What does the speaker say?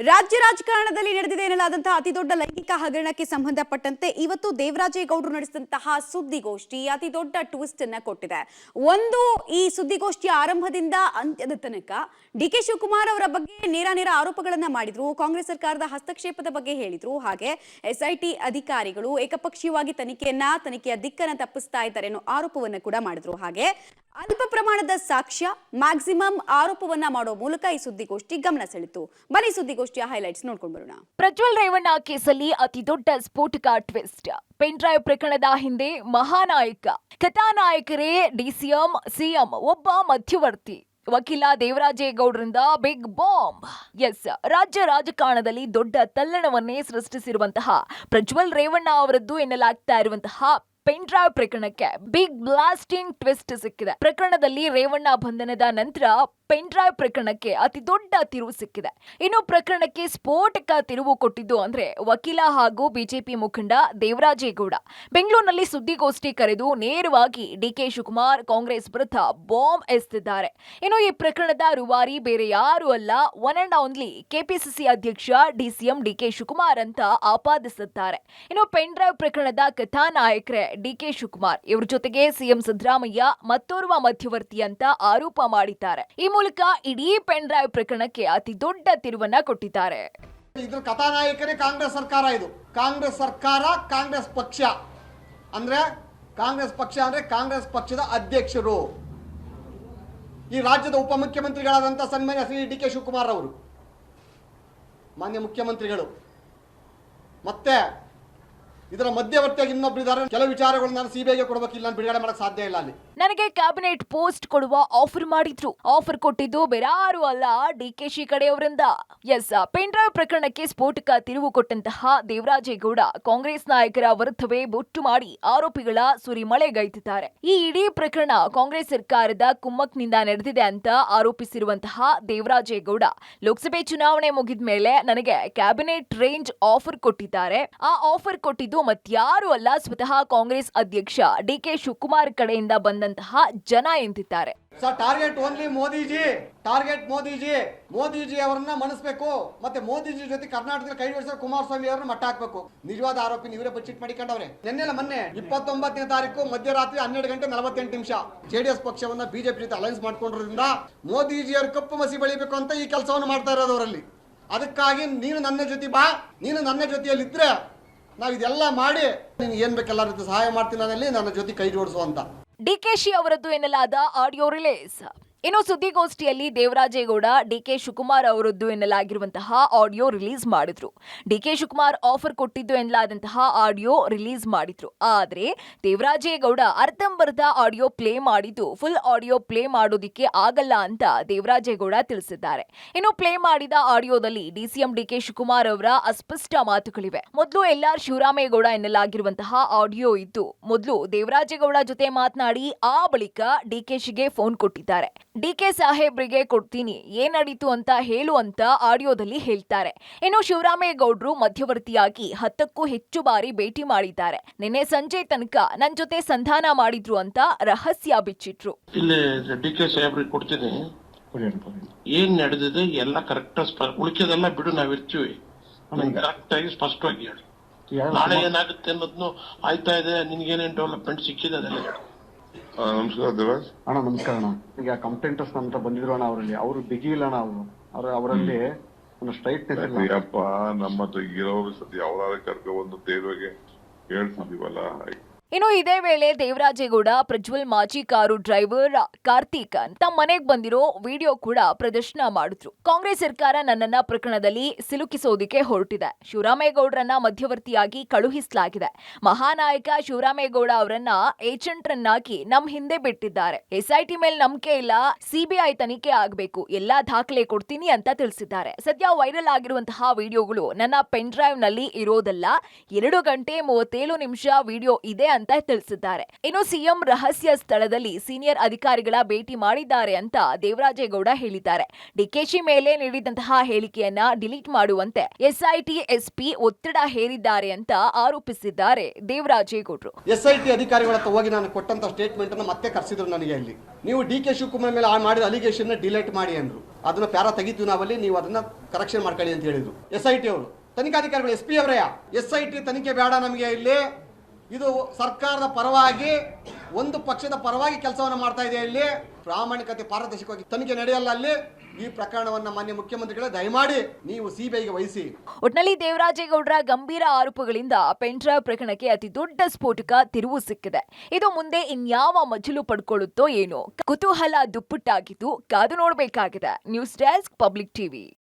ರಾಜ್ಯ ರಾಜಕಾರಣದಲ್ಲಿ ನಡೆದಿದೆ ಎನ್ನಲಾದಂತಹ ಅತಿ ದೊಡ್ಡ ಲೈಂಗಿಕ ಹಗರಣಕ್ಕೆ ಸಂಬಂಧಪಟ್ಟಂತೆ ಇವತ್ತು ದೇವರಾಜೇಗೌಡರು ನಡೆಸಿದಂತಹ ಸುದ್ದಿಗೋಷ್ಠಿ ಅತಿ ದೊಡ್ಡ ಟ್ವಿಸ್ಟ್ ಅನ್ನ ಕೊಟ್ಟಿದೆ. ಒಂದು, ಈ ಸುದ್ದಿಗೋಷ್ಠಿಯ ಆರಂಭದಿಂದ ಅಂತ್ಯದ ತನಕ ಡಿಕೆ ಶಿವಕುಮಾರ್ ಅವರ ಬಗ್ಗೆ ನೇರ ಆರೋಪಗಳನ್ನ ಮಾಡಿದ್ರು. ಕಾಂಗ್ರೆಸ್ ಸರ್ಕಾರದ ಹಸ್ತಕ್ಷೇಪದ ಬಗ್ಗೆ ಹೇಳಿದ್ರು. ಹಾಗೆ ಎಸ್ಐಟಿ ಅಧಿಕಾರಿಗಳು ಏಕಪಕ್ಷೀಯವಾಗಿ ತನಿಖೆಯ ದಿಕ್ಕನ್ನ ತಪ್ಪಿಸ್ತಾ ಇದ್ದಾರೆ ಅನ್ನೋ ಆರೋಪವನ್ನ ಕೂಡ ಮಾಡಿದ್ರು. ಹಾಗೆ ಅಲ್ಪ ಪ್ರಮಾಣದ ಸಾಕ್ಷ್ಯ, ಮ್ಯಾಕ್ಸಿಮಮ್ ಆರೋಪವನ್ನ ಮಾಡೋ ಮೂಲಕ ಈ ಸುದ್ದಿಗೋಷ್ಠಿ ಗಮನ ಸೆಳೆಯಿತು. ಬನ್ನಿ ಸುದ್ದಿಗೋಷ್ಠಿಯ ಹೈಲೈಟ್ಸ್ ನೋಡ್ಕೊಂಡು ಬರೋಣ. ಪ್ರಜ್ವಲ್ ರೇವಣ್ಣ ಕೇಸಲ್ಲಿ ಅತಿ ದೊಡ್ಡ ಸ್ಫೋಟಕ ಟ್ವಿಸ್ಟ್. ಪೆನ್ ಡ್ರೈವ್ ಪ್ರಕರಣದ ಹಿಂದೆ ಮಹಾನಾಯಕ, ಕಥಾನಾಯಕರೇ ಡಿಸಿಎಂ, ಸಿಎಂ, ಒಬ್ಬ ಮಧ್ಯವರ್ತಿ ವಕೀಲ ದೇವರಾಜೇಗೌಡರಿಂದ ಬಿಗ್ ಬಾಂಬ್. ರಾಜ್ಯ ರಾಜಕಾರಣದಲ್ಲಿ ದೊಡ್ಡ ತಲ್ಲಣವನ್ನೇ ಸೃಷ್ಟಿಸಿರುವಂತಹ ಪ್ರಜ್ವಲ್ ರೇವಣ್ಣ ಅವರದ್ದು ಎನ್ನಲಾಗ್ತಾ ಇರುವಂತಹ ಪೆನ್ ಡ್ರೈವ್ ಪ್ರಕರಣಕ್ಕೆ ಬಿಗ್ ಬ್ಲಾಸ್ಟಿಂಗ್ ಟ್ವಿಸ್ಟ್ ಸಿಕ್ಕಿದೆ. ಪ್ರಕರಣದಲ್ಲಿ ರೇವಣ್ಣ ಬಂಧನದ ನಂತರ ಪೆನ್ ಡ್ರೈವ್ ಪ್ರಕರಣಕ್ಕೆ ಅತಿ ದೊಡ್ಡ ತಿರುವು ಸಿಕ್ಕಿದೆ. ಇನ್ನು ಪ್ರಕರಣಕ್ಕೆ ಸ್ಫೋಟಕ ತಿರುವು ಕೊಟ್ಟಿದ್ದು ಅಂದ್ರೆ ವಕೀಲ ಹಾಗೂ ಬಿಜೆಪಿ ಮುಖಂಡ ದೇವರಾಜೇಗೌಡ ಬೆಂಗಳೂರಿನಲ್ಲಿ ಸುದ್ದಿಗೋಷ್ಠಿ ಕರೆದು ನೇರವಾಗಿ ಡಿಕೆ ಶಿವಕುಮಾರ್ ಕಾಂಗ್ರೆಸ್ ವಿರುದ್ಧ ಬಾಂಬ್ ಎಸೆದಿದ್ದಾರೆ. ಇನ್ನು ಈ ಪ್ರಕರಣದ ರೂವಾರಿ ಬೇರೆ ಯಾರು ಅಲ್ಲ, ಒನ್ ಅಂಡ್ ಓನ್ಲಿ ಕೆಪಿಸಿಸಿ ಅಧ್ಯಕ್ಷ ಡಿಸಿಎಂ ಡಿಕೆ ಶಿವಕುಮಾರ್ ಅಂತ ಆಪಾದಿಸಿದ್ದಾರೆ. ಇನ್ನು ಪೆನ್ ಡ್ರೈವ್ ಪ್ರಕರಣದ ಕಥಾನಾಯಕರೇ ಡಿಕೆ ಶಿವಕುಮಾರ್, ಇವ್ರ ಜೊತೆಗೆ ಸಿಎಂ ಸಿದ್ದರಾಮಯ್ಯ ಮತ್ತೋರ್ವ ಮಧ್ಯವರ್ತಿ ಅಂತ ಆರೋಪ ಮಾಡಿದ್ದಾರೆ. ಈ ಮೂಲಕ ಇಡೀ ಪೆನ್ ಡ್ರೈವ್ ಪ್ರಕರಣಕ್ಕೆ ಅತಿ ದೊಡ್ಡ ತಿರುವನ್ನ ಕೊಟ್ಟಿದ್ದಾರೆ. ಇದ್ರ ಕಥಾನಾಯಕರೇ ಕಾಂಗ್ರೆಸ್ ಸರ್ಕಾರ. ಇದು ಕಾಂಗ್ರೆಸ್ ಸರ್ಕಾರ, ಕಾಂಗ್ರೆಸ್ ಪಕ್ಷ ಅಂದ್ರೆ ಕಾಂಗ್ರೆಸ್ ಪಕ್ಷದ ಅಧ್ಯಕ್ಷರು, ಈ ರಾಜ್ಯದ ಉಪಮುಖ್ಯಮಂತ್ರಿಗಳಾದಂತಹ ಸನ್ಮಾನ್ಯ ಶ್ರೀ ಡಿ ಕೆ ಶಿವಕುಮಾರ್ ಅವರು, ಮಾನ್ಯ ಮುಖ್ಯಮಂತ್ರಿಗಳು, ಮತ್ತೆ ಇದರ ಮಧ್ಯವರ್ತಿಯಾಗಿ ಇನ್ನೊಬ್ಬರಿದ್ದಾರೆ. ಕೆಲವು ವಿಚಾರಗಳನ್ನು ನಾನು ಸಿಬಿಐಗೆ ಕೊಡಬೇಕಿಲ್ಲ, ನಾನು ಬಿಡುಗಡೆ ಮಾಡಕ್ಕೆ ಸಾಧ್ಯ ಇಲ್ಲ. ಅಲ್ಲಿ ನನಗೆ ಕ್ಯಾಬಿನೆಟ್ ಪೋಸ್ಟ್ ಕೊಡುವ ಆಫರ್ ಮಾಡಿದ್ರು. ಆಫರ್ ಕೊಟ್ಟಿದ್ದು ಬೇರಾರು ಅಲ್ಲ, ಡಿಕೆಶಿ ಕಡೆಯವರಿಂದ. ಪೆನ್ ಡ್ರೈವ್ ಪ್ರಕರಣಕ್ಕೆ ಸ್ಫೋಟಕ ತಿರುವು ಕೊಟ್ಟಂತಹ ದೇವರಾಜೇಗೌಡ ಕಾಂಗ್ರೆಸ್ ನಾಯಕರ ವಿರುದ್ಧವೇ ಬೊಟ್ಟು ಮಾಡಿ ಆರೋಪಿಗಳ ಸುರಿಮಳೆಗೈದಿದ್ದಾರೆ. ಈ ಇಡೀ ಪ್ರಕರಣ ಕಾಂಗ್ರೆಸ್ ಸರ್ಕಾರದ ಕುಮ್ಮಕ್ನಿಂದ ನಡೆದಿದೆ ಅಂತ ಆರೋಪಿಸಿರುವಂತಹ ದೇವರಾಜೇಗೌಡ ಲೋಕಸಭೆ ಚುನಾವಣೆ ಮುಗಿದ ಮೇಲೆ ನನಗೆ ಕ್ಯಾಬಿನೆಟ್ ರೇಂಜ್ ಆಫರ್ ಕೊಟ್ಟಿದ್ದಾರೆ. ಆ ಆಫರ್ ಕೊಟ್ಟಿದ್ದು ಮತ್ಯಾರು ಅಲ್ಲ, ಸ್ವತಃ ಕಾಂಗ್ರೆಸ್ ಅಧ್ಯಕ್ಷ ಡಿಕೆ ಶಿವಕುಮಾರ್ ಕಡೆಯಿಂದ ಬಂದಂತಹ ಜನ ಎಂದಿದ್ದಾರೆ. Target only Modiji, target Modiji ಅವರನ್ನ ಮಣಿಸಬೇಕು. ಮತ್ತೆ ಮೋದಿಜಿ ಜೊತೆ ಕರ್ನಾಟಕದಲ್ಲಿ ಕೈ ಜೋಡಿಸಿದ ಕುಮಾರಸ್ವಾಮಿ ಅವರನ್ನ ಮಟ್ಟ ಹಾಕಬೇಕು. ನಿಜವಾದ ಆರೋಪಿ ಇವರೇ ಬಚ್ಚಿಟ್ ಮಾಡಿಕೊಂಡವ್ರೆ. ಮೊನ್ನೆ 29ನೇ ತಾರೀಕು ಮಧ್ಯರಾತ್ರಿ 12 ಗಂಟೆ 48 ನಿಮಿಷ ಜೆಡಿಎಸ್ ಪಕ್ಷವನ್ನ ಬಿಜೆಪಿ ಜೊತೆ ಅಲೈನ್ಸ್ ಮಾಡ್ಕೊಂಡಿರೋದ್ರಿಂದ ಮೋದಿಜಿ ಅವರು ಕಪ್ಪು ಮಸಿ ಬಳಿಬೇಕು ಅಂತ ಈ ಕೆಲಸವನ್ನು ಮಾಡ್ತಾ ಇರೋದವರಲ್ಲಿ. ಅದಕ್ಕಾಗಿ ನೀನು ನನ್ನ ಜೊತೆ ಬಾ, ನೀನು ನನ್ನ ಜೊತೆಯಲ್ಲಿದ್ರೆ ನಾವು ಇದೆಲ್ಲ ಮಾಡಿ ನೀನು ಏನ್ ಬೇಕೆಲ್ಲ ರೀತಿ ಸಹಾಯ ಮಾಡ್ತೀನಿ, ನಾನಲ್ಲಿ ನನ್ನ ಜೊತೆ ಕೈ ಜೋಡಿಸುವಂತ. ಡಿಕೆಶಿ ಅವರದ್ದು ಎನ್ನಲಾದ ಆಡಿಯೋ ರಿಲೀಸ್. ಇನ್ನು ಸುದ್ದಿಗೋಷ್ಠಿಯಲ್ಲಿ ದೇವರಾಜೇಗೌಡ ಡಿಕೆ ಶಿವಕುಮಾರ್ ಅವರದ್ದು ಎನ್ನಲಾಗಿರುವಂತಹ ಆಡಿಯೋ ರಿಲೀಸ್ ಮಾಡಿದ್ರು. ಡಿಕೆ ಶಿವಕುಮಾರ್ ಆಫರ್ ಕೊಟ್ಟಿದ್ದು ಎನ್ನಲಾದಂತಹ ಆಡಿಯೋ ರಿಲೀಸ್ ಮಾಡಿದ್ರು. ಆದ್ರೆ ದೇವರಾಜೇಗೌಡ ಅರ್ಧಂಬರ್ಧ ಆಡಿಯೋ ಪ್ಲೇ ಮಾಡಿದ್ದು ಫುಲ್ ಆಡಿಯೋ ಪ್ಲೇ ಮಾಡೋದಿಕ್ಕೆ ಆಗಲ್ಲ ಅಂತ ದೇವರಾಜೇಗೌಡ ತಿಳಿಸಿದ್ದಾರೆ. ಇನ್ನು ಪ್ಲೇ ಮಾಡಿದ ಆಡಿಯೋದಲ್ಲಿ ಡಿಸಿಎಂ ಡಿಕೆ ಶಿವಕುಮಾರ್ ಅವರ ಅಸ್ಪಷ್ಟ ಮಾತುಗಳಿವೆ. ಮೊದಲು ಎಲ್ಆರ್ ಶಿವರಾಮೇಗೌಡ ಎನ್ನಲಾಗಿರುವಂತಹ ಆಡಿಯೋ ಇದ್ದು, ಮೊದಲು ದೇವರಾಜೇಗೌಡ ಜೊತೆ ಮಾತನಾಡಿ ಆ ಬಳಿಕ ಡಿಕೆಶಿಗೆ ಫೋನ್ ಕೊಟ್ಟಿದ್ದಾರೆ. ಡಿಕೆ ಸಾಹೇಬ್ರಿಗೆ ಕೊಡ್ತೀನಿ, ಏನಾಡಿತು ಅಂತ ಹೇಳು ಅಂತ ಆಡಿಯೋದಲ್ಲಿ ಹೇಳ್ತಾರೆ. ಇನ್ನು ಶಿವರಾಮೇಗೌಡರು ಮಧ್ಯವರ್ತಿಯಾಗಿ 10ಕ್ಕೂ ಹೆಚ್ಚು ಬಾರಿ ಭೇಟಿ ಮಾಡಿದ್ದಾರೆ. ನಿನ್ನೆ ಸಂಜೆ ತನಕ ನನ್ನ ಜೊತೆ ಸಂಧಾನ ಮಾಡಿದ್ರು ಅಂತ ರಹಸ್ಯ ಬಿಚ್ಚಿಟ್ರು. ಇಲ್ಲಿ ಡಿಕೆ ಸಾಹೇಬ್ರಿಗೆ ಕೊಡ್ತೀನಿ, ಏನ್ ನಡೆದಿದೆ ಎಲ್ಲ ಕರೆಕ್ಟ್, ಉಳಿಕೆದೆಲ್ಲ ಬಿಡು, ನಾವಿರ್ತೀವಿ, ಕರೆಕ್ಟ್ ಆಗಿ ಸ್ಪಷ್ಟವಾಗಿ ಹೇಳಿ. ನಾಳೆ ಏನಾಗುತ್ತೆ ಅನ್ನೋದ್ನು ಆಯ್ತಾ ಇದೆ, ನಿನ್ಗೇನೇನ್ ಡೆವಲಪ್ಮೆಂಟ್ ಸಿಕ್ಕಿದೆ ಅದೆಲ್ಲ ಹೇಳಿ. ನಮಸ್ಕಾರ ದೇವರಾಜ್ ಅಣ್ಣ. ನಮಸ್ಕಾರ ಅಣ್ಣ. ಈಗ ಕಂಪ್ಲೇಂಟರ್ಸ್ ಅಂತ ಬಂದಿದ್ರು ಅಣ್ಣ, ಅವರು ಬಿಗಿ ಇಲ್ಲ ಅಣ್ಣ. ಅವರಲ್ಲಿ ಒಂದು ಸ್ಟ್ರೈಟ್ನೆಸ್ ಇಲ್ಲ. ಅಪ್ಪ ನಮ್ಮ ಹತ್ರ ಇರೋರು ಸದ್ಯ ಯಾವ್ದಾದ್ರು ಕರ್ಕೊಂಡು ತೇರುವಾಗೆ ಹೇಳ್ತಿದೀವಲ್ಲ. ಇನ್ನು ಇದೇ ವೇಳೆ ದೇವರಾಜೇಗೌಡ ಪ್ರಜ್ವಲ್ ಮಾಜಿ ಕಾರು ಡ್ರೈವರ್ ಕಾರ್ತಿಕ್ ತಮ್ಮ ಮನೆಗೆ ಬಂದಿರೋ ವಿಡಿಯೋ ಕೂಡ ಪ್ರದರ್ಶನ ಮಾಡಿದ್ರು. ಕಾಂಗ್ರೆಸ್ ಸರ್ಕಾರ ನನ್ನನ್ನ ಪ್ರಕರಣದಲ್ಲಿ ಸಿಲುಕಿಸೋದಕ್ಕೆ ಹೊರಟಿದೆ, ಶಿವರಾಮೇಗೌಡರನ್ನ ಮಧ್ಯವರ್ತಿಯಾಗಿ ಕಳುಹಿಸಲಾಗಿದೆ, ಮಹಾನಾಯಕ ಶಿವರಾಮೇಗೌಡ ಅವರನ್ನ ಏಜೆಂಟ್ರನ್ನಾಗಿ ನಮ್ ಹಿಂದೆ ಬಿಟ್ಟಿದ್ದಾರೆ, ಎಸ್ಐಟಿ ಮೇಲೆ ನಂಬಿಕೆ ಇಲ್ಲ, ಸಿಬಿಐ ತನಿಖೆ ಆಗಬೇಕು, ಎಲ್ಲಾ ದಾಖಲೆ ಕೊಡ್ತೀನಿ ಅಂತ ತಿಳಿಸಿದ್ದಾರೆ. ಸದ್ಯ ವೈರಲ್ ಆಗಿರುವಂತಹ ವಿಡಿಯೋಗಳು ನನ್ನ ಪೆನ್ ಡ್ರೈವ್ ನಲ್ಲಿ ಇರೋದಲ್ಲ, 2 ಗಂಟೆ 37 ನಿಮಿಷ ವಿಡಿಯೋ ಇದೆ ಅಂತ ತಿಳಿಸಿದ್ದಾರೆ. ಇನ್ನು ಸಿಎಂ ರಹಸ್ಯ ಸ್ಥಳದಲ್ಲಿ ಸೀನಿಯರ್ ಅಧಿಕಾರಿಗಳ ಭೇಟಿ ಮಾಡಿದ್ದಾರೆ ಅಂತ ದೇವರಾಜೇಗೌಡ ಹೇಳಿದ್ದಾರೆ. ಡಿಕೆಶಿ ಮೇಲೆ ನೀಡಿದಂತಹ ಹೇಳಿಕೆಯನ್ನ ಡಿಲೀಟ್ ಮಾಡುವಂತೆ ಎಸ್ಐಟಿ ಎಸ್ಪಿ ಒತ್ತಡ ಹೇರಿದ್ದಾರೆ ಅಂತ ಆರೋಪಿಸಿದ್ದಾರೆ ದೇವರಾಜೇಗೌಡರು. ಎಸ್ಐಟಿ ಅಧಿಕಾರಿಗಳ ಹತ್ರ ಹೋಗಿ ನಾನು ಕೊಟ್ಟಂತ ಸ್ಟೇಟ್ಮೆಂಟ್ ಅನ್ನು ಮತ್ತೆ ಕರೆಸಿದ್ರು ನನಗೆ. ಅಲ್ಲಿ ನೀವು ಡಿ ಕೆ ಶಿವಕುಮಾರ್ ಮೇಲೆ ಮಾಡಿದ ಅಲಿಗೇಷನ್ ಡಿಲೀಟ್ ಮಾಡಿ ಅಂದ್ರು. ಅದನ್ನ ಪ್ಯಾರ ತೆಗಿತೀವಿ ನಾವಲ್ಲಿ, ನೀವು ಅದನ್ನ ಕರೆಕ್ಷನ್ ಮಾಡ್ಕೊಳ್ಳಿ ಅಂತ ಹೇಳಿದ್ರು SIT ಅವರು. ತನಿಖಾಧಿಕಾರಿಗಳು SP ಅವರೇ, SIT ತನಿಖೆ ಬೇಡ ನಮಗೆ ಇಲ್ಲಿ, ಇದು ಸರ್ಕಾರದ ಪರವಾಗಿ ಒಂದು ಪಕ್ಷದ ಪರವಾಗಿ ಕೆಲಸವನ್ನು ಮಾಡ್ತಾ ಇದೆ. ಇಲ್ಲಿ ಪ್ರಾಮಾಣಿಕತೆ ಪಾರದರ್ಶಕವಾಗಿ ತನಿಖೆ ನಡೆಯಲ್ಲ. ಅಲ್ಲಿ ಈ ಪ್ರಕರಣವನ್ನ ಮಾನ್ಯ ಮುಖ್ಯಮಂತ್ರಿಗಳೇ ದಯಮಾಡಿ ನೀವು CBIಗೆ ವಹಿಸಿ. ಒಟ್ನಲ್ಲಿ ದೇವರಾಜೇಗೌಡರ ಗಂಭೀರ ಆರೋಪಗಳಿಂದ ಪೆನ್ಡ್ರೈವ್ ಪ್ರಕರಣಕ್ಕೆ ಅತಿ ದೊಡ್ಡ ಸ್ಫೋಟಕ ತಿರುವು ಸಿಕ್ಕಿದೆ. ಇದು ಮುಂದೆ ಇನ್ಯಾವ ಮಜಲು ಪಡ್ಕೊಳ್ಳುತ್ತೋ ಏನೋ, ಕುತೂಹಲ ದುಪ್ಪಟ್ಟಾಗಿದ್ದು ಕಾದು ನೋಡಬೇಕಾಗಿದೆ. News desk, public TV.